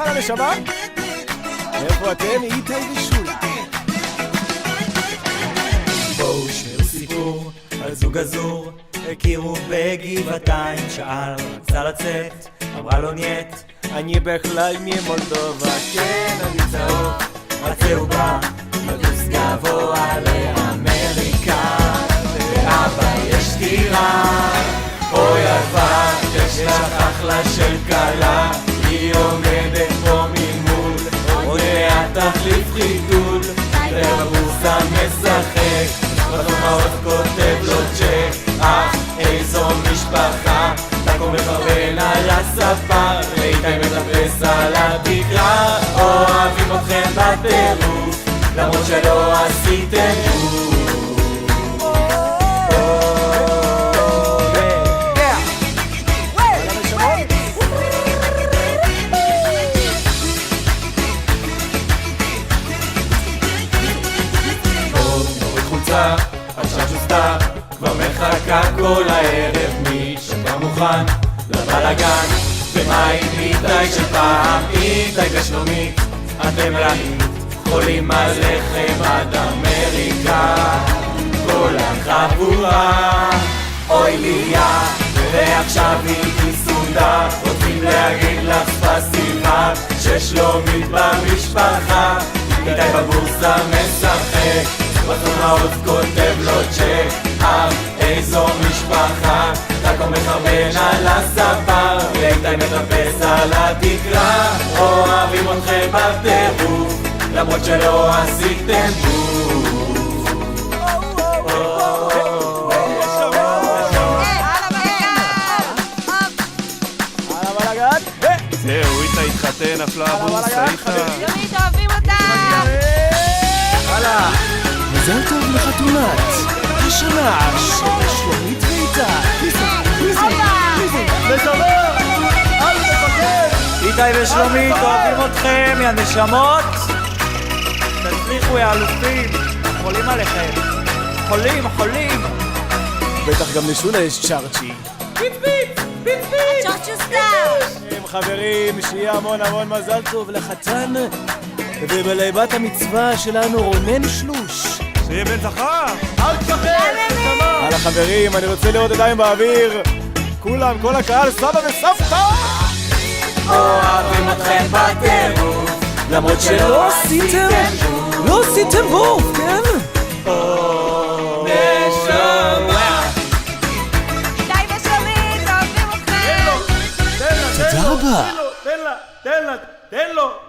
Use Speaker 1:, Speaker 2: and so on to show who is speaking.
Speaker 1: על הנשמה? איפה אתם? איתי ושולה.
Speaker 2: בואו שמעו סיפור על זוג אזור, הכירו בגבעתיים, שאל רצה לצאת, אמרה לו נייט,
Speaker 1: אני בכלל ממולדובה,
Speaker 2: כן אני צהוב, הצהובה, מטוס גבוה לאמריקה, לאבא יש דירה, אוי עבר, יש לך אחלה של קלה, היא עומדת פה ממול, עוד מעט תחליף חיתול, ובבורסה משחק, בתומאות כותב לו צ'ק, אך איזו משפחה, תקום וחרבן על הספה, איתי מטפס על התקרה, אוהבים אתכם בטירוף, למרות שלא עשיתם שוב. עכשיו שוסתה, כבר מחכה כל הערב, מי שכבר מוכן לבלגן, ומה עם איתי של פעם, איתי ושלומית, אתם רעים, חולים עליכם עד אמריקה, כל החבורה, אוי ליה, ועכשיו איתי סונדה, רוצים להגיד לך ספסיבה, ששלומית במשפחה, איתי בבורסה משחק, בתומאות כותב לו צ'ק, אך איזו משפחה, תקום מחרבן על הספה, ואיתי מטפס על התקרה, אוהבים אתכם בטירוף, למרות שלא עשיתם בוף.
Speaker 3: זהו, איתה התחתן, נפלה הבורסה, איתה.
Speaker 4: יומית, אוהבים אותה!
Speaker 1: הלאה! מזל טוב לחתונת השנה של שלומית ואיתי. מי זה? נשמה! אל תפחד!
Speaker 2: איתי ושלומית, אוהבים אתכם, יא נשמות! תצליחו, יא אלופים! חולים עליכם! חולים!
Speaker 1: בטח גם לשולה יש צ'ארצ'י.
Speaker 4: פיפ! צ'ארצ'ו סטאר!
Speaker 1: חברים, שיהיה המון מזל טוב לחתן ובליבת המצווה שלנו רונן שלוש.
Speaker 3: שיהיה בן זכר!
Speaker 1: אל תפחד! הלאה חברים, אני רוצה לראות ידיים באוויר. כולם, כל הקהל, סבא וסבתא!
Speaker 2: אוהבים אתכם בטירוף, למרות שלא עשיתם
Speaker 1: בוף, כן?
Speaker 2: נשמה!
Speaker 4: איתי ושלומית, אוהבים אתכם!
Speaker 1: תודה רבה.
Speaker 3: תן לה!